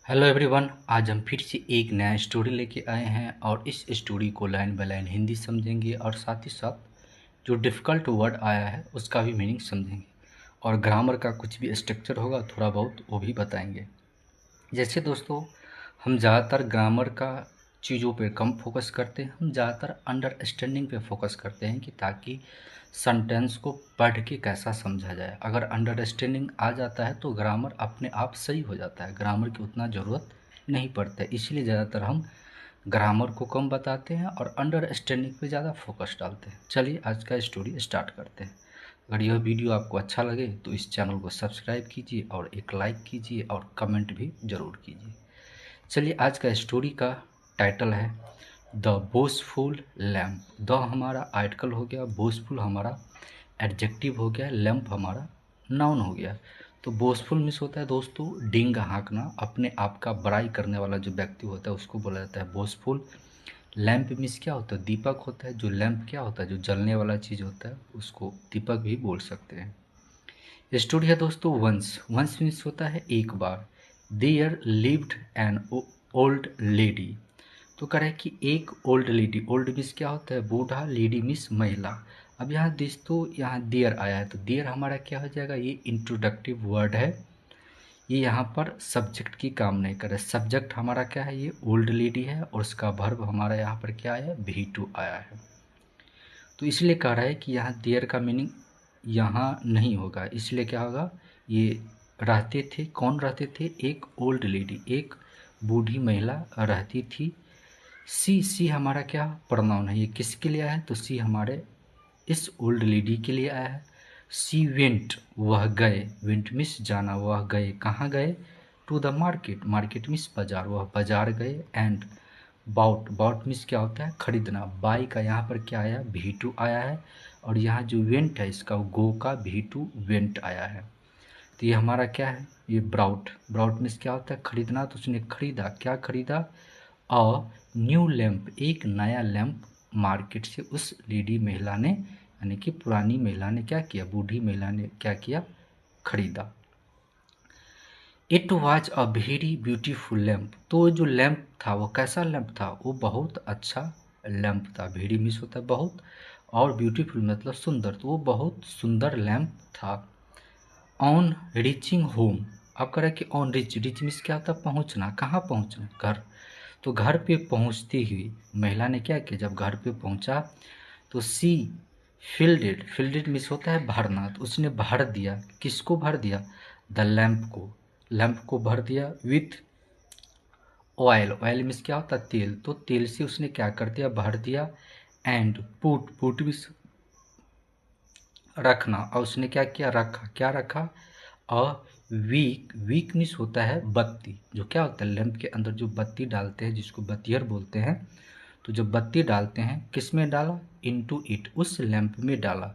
Hello everyone, आज हम फिर से एक नया स्टोरी लेके आए हैं और इस स्टोरी को लाइन बाय लाइन हिंदी समझेंगे और साथ ही साथ जो डिफ़िकल्ट वर्ड आया है उसका भी मीनिंग समझेंगे और ग्रामर का कुछ भी स्ट्रक्चर होगा थोड़ा बहुत वो भी बताएंगे। जैसे दोस्तों, हम ज़्यादातर ग्रामर का चीज़ों पे कम फोकस करते हैं, हम ज़्यादातर अंडरस्टैंडिंग पे फोकस करते हैं कि ताकि सेंटेंस को पढ़ के कैसा समझा जाए। अगर अंडरस्टैंडिंग आ जाता है तो ग्रामर अपने आप सही हो जाता है, ग्रामर की उतना ज़रूरत नहीं पड़ता है। इसलिए ज़्यादातर हम ग्रामर को कम बताते हैं और अंडरस्टैंडिंग पे ज़्यादा फोकस डालते हैं। चलिए आज का स्टोरी स्टार्ट करते हैं। अगर यह वीडियो आपको अच्छा लगे तो इस चैनल को सब्सक्राइब कीजिए और एक लाइक कीजिए और कमेंट भी ज़रूर कीजिए। चलिए आज का स्टोरी का टाइटल है द बोसफुल लैम्प। द हमारा आर्टिकल हो गया, बोसफुल हमारा एडजेक्टिव हो गया, लैम्प हमारा नाउन हो गया। तो बोसफुल मीन्स होता है दोस्तों डींग हाँकना, अपने आप का बड़ाई करने वाला जो व्यक्ति होता है उसको बोला जाता है बोसफुल। लैम्प मीन्स क्या होता है, दीपक होता है। जो लैम्प क्या होता है, जो जलने वाला चीज़ होता है उसको दीपक भी बोल सकते हैं। स्टोरी है दोस्तों वंस। वंस मीन्स होता है एक बार। There lived an old lady. तो कह रहा है कि एक ओल्ड लेडी, ओल्ड मीन्स क्या होता है बूढ़ा, लेडी मीन्स महिला। अब यहाँ दोस्तों यहाँ देयर आया है तो देयर हमारा क्या हो जाएगा, ये इंट्रोडक्टिव वर्ड है, ये यहाँ पर सब्जेक्ट की काम नहीं कर रहा है। सब्जेक्ट हमारा क्या है, ये ओल्ड लेडी है और उसका वर्ब हमारा यहाँ पर क्या आया है, भी टू आया है। तो इसलिए कह रहा है कि यहाँ देयर का मीनिंग यहाँ नहीं होगा, इसलिए क्या होगा, ये रहते थे, कौन रहते थे, एक ओल्ड लेडी, एक बूढ़ी महिला रहती थी। सी हमारा क्या प्रोनाउन है, ये किसके लिए आया है, तो सी हमारे इस ओल्ड लेडी के लिए आया है। सी वेंट, वह गए, वेंट मिस जाना, वह गए, कहाँ गए, टू द मार्केट, मार्केट मिस बाजार, वह बाजार गए। एंड बाउट, बाउट मीन्स क्या होता है खरीदना, बाई का यहाँ पर क्या आया, भी टू आया है। और यहाँ जो वेंट है इसका गो का भी टू वेंट आया है। तो ये हमारा क्या है, ये ब्राउट, ब्राउट मीन्स क्या होता है खरीदना। तो उसने खरीदा, क्या खरीदा, अ न्यू लैम्प, एक नया लैम्प मार्केट से उस लेडी महिला ने, यानी कि पुरानी महिला ने क्या किया, बूढ़ी महिला ने क्या किया, खरीदा। It was a very beautiful lamp. तो जो लैम्प था वो कैसा लैम्प था, वो बहुत अच्छा लैम्प था। वेरी मिस होता है बहुत और ब्यूटीफुल मतलब सुंदर, तो वो बहुत सुंदर लैम्प था। ऑन रीचिंग होम, अब कह रहा है कि ऑन रिच, रिच मीन्स क्या होता है पहुंचना, कहाँ पहुंचना, घर। तो घर पे पहुंचती हुई महिला ने क्या किया, जब घर पे पहुंचा तो सी फिल्डेड, फिल्डेड मीन्स होता है भरना, तो उसने भर दिया, किसको भर दिया, द लैम्प को, लैम्प को भर दिया विथ ऑयल, ऑयल मीन्स क्या होता है तेल, तो तेल से उसने क्या कर दिया, भर दिया। एंड पुट, पुट मीन्स रखना, और उसने क्या किया, रखा, क्या रखा, अ वीक, वीक मीन्स होता है बत्ती, जो क्या होता है लैंप के अंदर जो बत्ती डालते हैं जिसको बत्तियर बोलते हैं। तो जब बत्ती डालते हैं किस में डाला, इनटू इट, उस लैंप में डाला।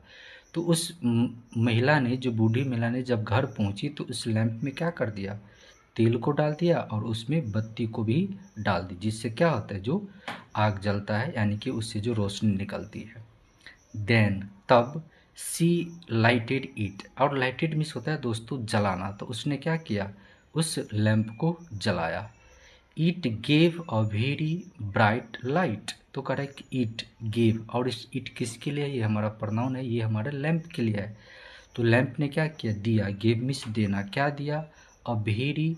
तो उस महिला ने, जो बूढ़ी महिला ने जब घर पहुंची तो उस लैंप में क्या कर दिया, तेल को डाल दिया और उसमें बत्ती को भी डाल दी, जिससे क्या होता है जो आग जलता है, यानी कि उससे जो रोशनी निकलती है। देन तब सी लाइटेड इट, और लाइटेड मीन्स होता है दोस्तों जलाना, तो उसने क्या किया, उस लैंप को जलाया। It gave a very bright light, तो कह रहा है कि इट गेव, और इस इट किसके लिए है, ये हमारा प्रोनाउन है, ये हमारे लैंप के लिए है। तो लैंप ने क्या किया, दिया, गेव मीन्स देना, क्या दिया, a very,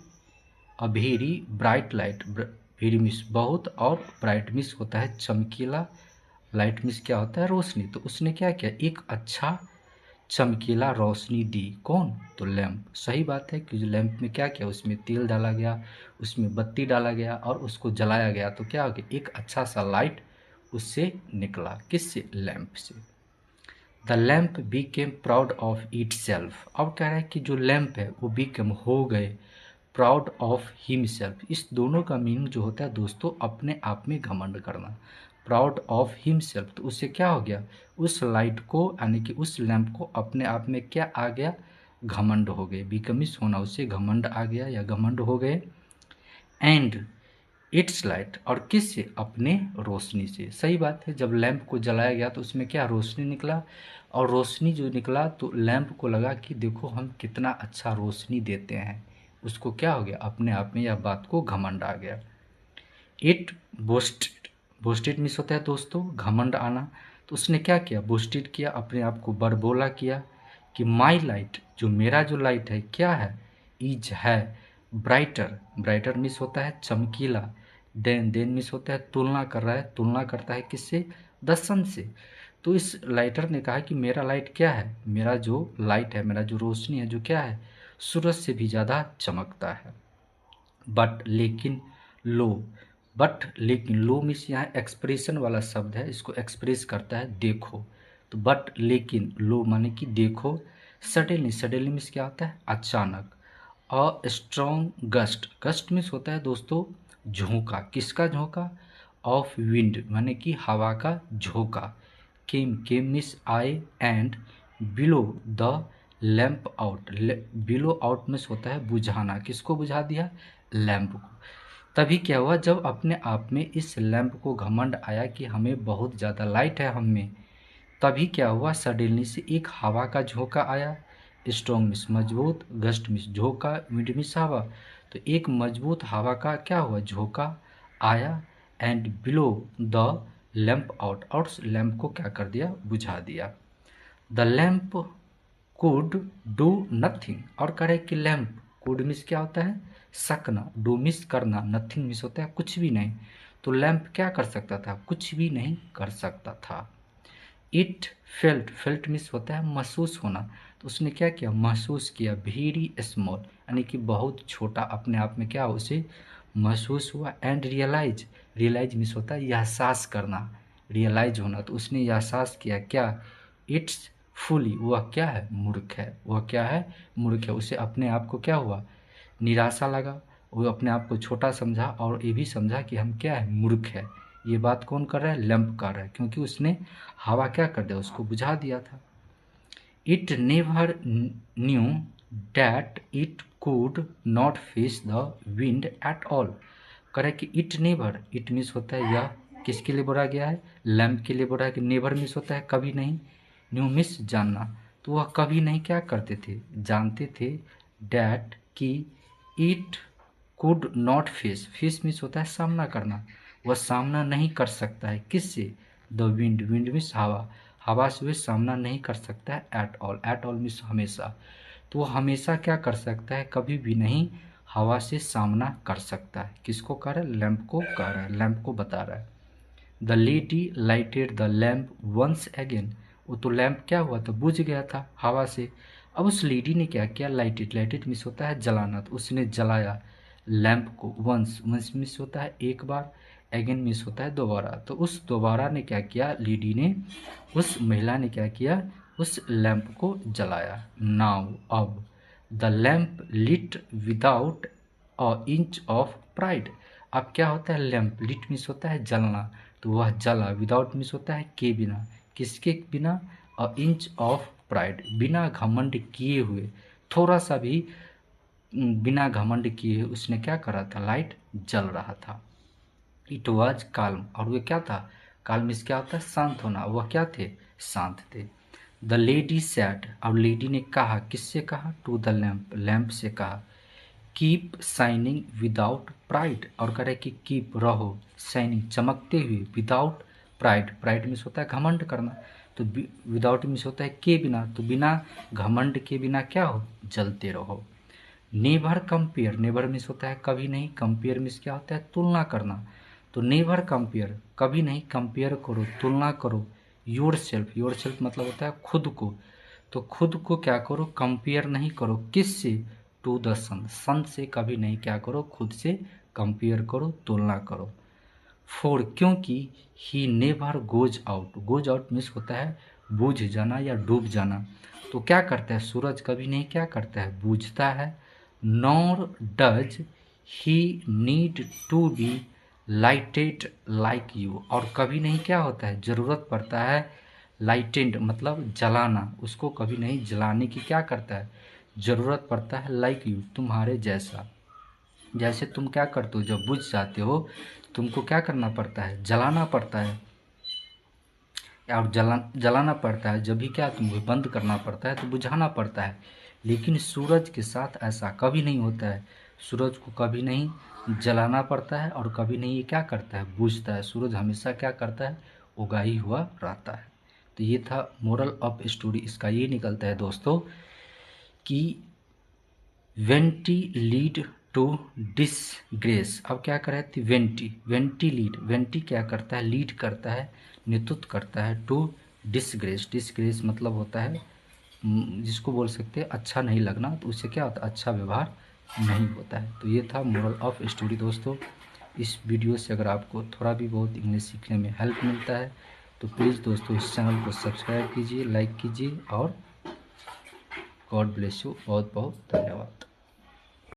a very bright light, very means बहुत और ब्राइट मीन्स होता है चमकीला, लाइट मीन्स क्या होता है रोशनी। तो उसने क्या किया, एक अच्छा चमकीला रोशनी दी, कौन, तो लैंप। सही बात है कि जो लैंप में क्या किया, उसमें तेल डाला गया, उसमें बत्ती डाला गया और उसको जलाया गया, तो क्या हो गया, एक अच्छा सा लाइट उससे निकला, किससे, लैंप से। The lamp Beckham proud of it self, अब कह रहा है कि जो लैंप है वो बीकेम हो गए, प्राउड ऑफ हिमसेल्फ। इस दोनों का मीनिंग जो होता है दोस्तों अपने आप में घमंड करना, प्राउड ऑफ हिमसेल्फ। तो उससे क्या हो गया, उस लाइट को यानी कि उस लैंप को अपने आप में क्या आ गया, घमंड हो गए, बिकमिस होना, उससे घमंड आ गया या घमंड हो गए। एंड इट्स लाइट, और किससे, अपने रोशनी से। सही बात है, जब लैंप को जलाया गया तो उसमें क्या रोशनी निकला, और रोशनी जो निकला तो लैंप को लगा कि देखो हम कितना अच्छा रोशनी देते हैं, उसको क्या हो गया, अपने आप में यह बात को घमंड आ गया। इट बोस्टेड, बोस्टेड मीन्स होता है दोस्तों घमंड आना। तो उसने क्या किया, बोस्टेड किया, अपने आप को बड़बोला किया कि माई लाइट, जो मेरा जो लाइट है क्या है, इज है, ब्राइटर, ब्राइटर मीन्स होता है चमकीला, देन मीन्स होता है तुलना कर रहा है, तुलना करता है किससे, द सन से। तो इस लाइटर ने कहा कि मेरा लाइट क्या है, मेरा जो लाइट है, मेरा जो रोशनी है, जो क्या है, सूरज से भी ज़्यादा चमकता है। बट लेकिन लो, बट लेकिन लो मीन्स यहाँ एक्सप्रेशन वाला शब्द है, इसको एक्सप्रेस करता है देखो। तो बट लेकिन लो माने कि देखो, सडनली, सडनली मीन्स क्या होता है, अचानक। A strong gust, gust means होता है दोस्तों झोंका, किसका झोंका, ऑफ विंड माने कि हवा का झोंका। केम, केम मीन्स आए, and below the lamp out, below out means होता है बुझाना, किसको बुझा दिया, लैम्प को। तभी क्या हुआ, जब अपने आप में इस लैम्प को घमंड आया कि हमें बहुत ज़्यादा लाइट है हम में, तभी क्या हुआ, सडनली से एक हवा का झोंका आया। स्ट्रॉन्ग मीन्स मजबूत, गस्ट मीन्स झोंका, विंड मीन्स हवा। तो एक मजबूत हवा का क्या हुआ, झोंका आया, and below the lamp out, और लैम्प को क्या कर दिया, बुझा दिया। The lamp could do nothing, और करे कि लैम्प, कुड मिस क्या होता है, सकना, डू मिस करना, नथिंग मिस होता है कुछ भी नहीं। तो लैम्प क्या कर सकता था, कुछ भी नहीं कर सकता था। इट फेल्ट, फेल्ट मिस होता है महसूस होना। तो उसने क्या किया, महसूस किया, वेरी स्मॉल यानी कि बहुत छोटा, अपने आप में क्या उसे महसूस हुआ। एंड रियलाइज, रियलाइज मिस होता है एहसास करना, रियलाइज होना। तो उसने एहसास किया क्या, इट्स फुली, वह क्या है, मूर्ख है, वह क्या है, मूर्ख है। उसे अपने आप को क्या हुआ, निराशा लगा, वो अपने आप को छोटा समझा और ये भी समझा कि हम क्या है, मूर्ख है। ये बात कौन कर रहा है, लैम्प कर रहा है, क्योंकि उसने हवा क्या कर दिया, उसको बुझा दिया था। It never knew that it could not face the wind at all. करे कि इट नेवर, इट मीन्स होता है यह, किसके लिए बोला गया है, लैम्प के लिए बोला है कि नेवर मीन्स होता है कभी नहीं, न्यू मीन्स जानना। तो वह कभी नहीं क्या करते थे, जानते थे, डैट कि it could not face, face means होता है सामना करना, वह सामना नहीं कर सकता है किससे, द विंड, विंड मीन्स हवा, हवा से वह सामना नहीं कर सकता है at all, at all means हमेशा। तो वह हमेशा क्या कर सकता है, कभी भी नहीं हवा से सामना कर सकता है। किसको कह रहा है, लैम्प को कह रहा है, लैम्प को बता रहा है। The lady lighted the lamp once again, वो तो लैम्प क्या हुआ था, बुझ गया था हवा से। अब उस लेडी ने क्या किया, लाइटेड, लाइटेड मिस होता है जलाना, तो उसने जलाया लैम्प को, वंस, वंस मिस होता है एक बार, अगेन मिस होता है दोबारा। तो उस दोबारा ने क्या किया, लेडी ने, उस महिला ने क्या किया, उस लैम्प को जलाया। नाउ, अब, the lamp lit without a inch of pride. अब क्या होता है, लैम्प, लिट मिस होता है जलना, तो वह जला, विदाउट मिस होता है के बिना, किसके बिना, अ इंच ऑफ प्राइड, बिना घमंड किए हुए, थोड़ा सा भी बिना घमंड किए उसने क्या करा था, लाइट जल रहा था। इट वॉज काल्म, और वह क्या था, काल्म मीन्स क्या होता है, शांत होना, वह क्या थे, शांत थे। द लेडी सैड, और लेडी ने कहा, किससे कहा, टू द लैम्प, लैम्प से कहा, कीप शाइनिंग विदाउट प्राइड, और कह रहे कि कीप, रहो, शाइनिंग, चमकते हुए, विदाउट प्राइड, प्राइड मीन्स होता है घमंड करना, तो विदाउट मीन्स होता है के बिना, तो बिना घमंड के बिना क्या हो, जलते रहो। नेवर कंपेयर, नेवर मीन्स होता है कभी नहीं, कंपेयर मीन्स क्या होता है, तुलना करना, तो नेवर कंपेयर, कभी नहीं कंपेयर करो, तुलना करो, योर सेल्फ, योर सेल्फ मतलब होता है खुद को, तो खुद को क्या करो, कंपेयर नहीं करो, किससे, टू द सन, सन से कभी नहीं क्या करो, खुद से कंपेयर करो, तुलना करो। फोर, क्योंकि he never goes out, goes out means होता है बूझ जाना या डूब जाना, तो क्या करता है, सूरज कभी नहीं क्या करता है, बूझता है। Nor does he need to be lighted like you, और कभी नहीं क्या होता है, ज़रूरत पड़ता है, लाइटेंड मतलब जलाना, उसको कभी नहीं जलाने की क्या करता है, ज़रूरत पड़ता है, लाइक यू, तुम्हारे जैसा। जैसे तुम क्या करते हो, जब बुझ जाते हो तुमको क्या करना पड़ता है, जलाना पड़ता है, और जलाना पड़ता है, जब भी क्या तुमको बंद करना पड़ता है, तो बुझाना पड़ता है। लेकिन सूरज के साथ ऐसा कभी नहीं होता है। सूरज को कभी नहीं जलाना पड़ता है और कभी नहीं ये क्या करता है, बुझता है। सूरज हमेशा क्या करता है, उगा ही हुआ रहता है। तो ये था मोरल ऑफ स्टोरी। इसका ये निकलता है दोस्तों कि वेंटी लीड टू डिसग्रेस। अब क्या कर रहे थे, वेंटी लीड, वेंटी क्या करता है, लीड करता है, नेतृत्व करता है, टू डिसग्रेस। डिसग्रेस मतलब होता है जिसको बोल सकते हैं अच्छा नहीं लगना, तो उससे क्या होता है, अच्छा व्यवहार नहीं होता है। तो ये था मोरल ऑफ स्टोरी दोस्तों। इस वीडियो से अगर आपको थोड़ा भी बहुत इंग्लिश सीखने में हेल्प मिलता है तो प्लीज़ दोस्तों इस चैनल को सब्सक्राइब कीजिए, लाइक कीजिए और गॉड ब्लेस यू। बहुत बहुत धन्यवाद।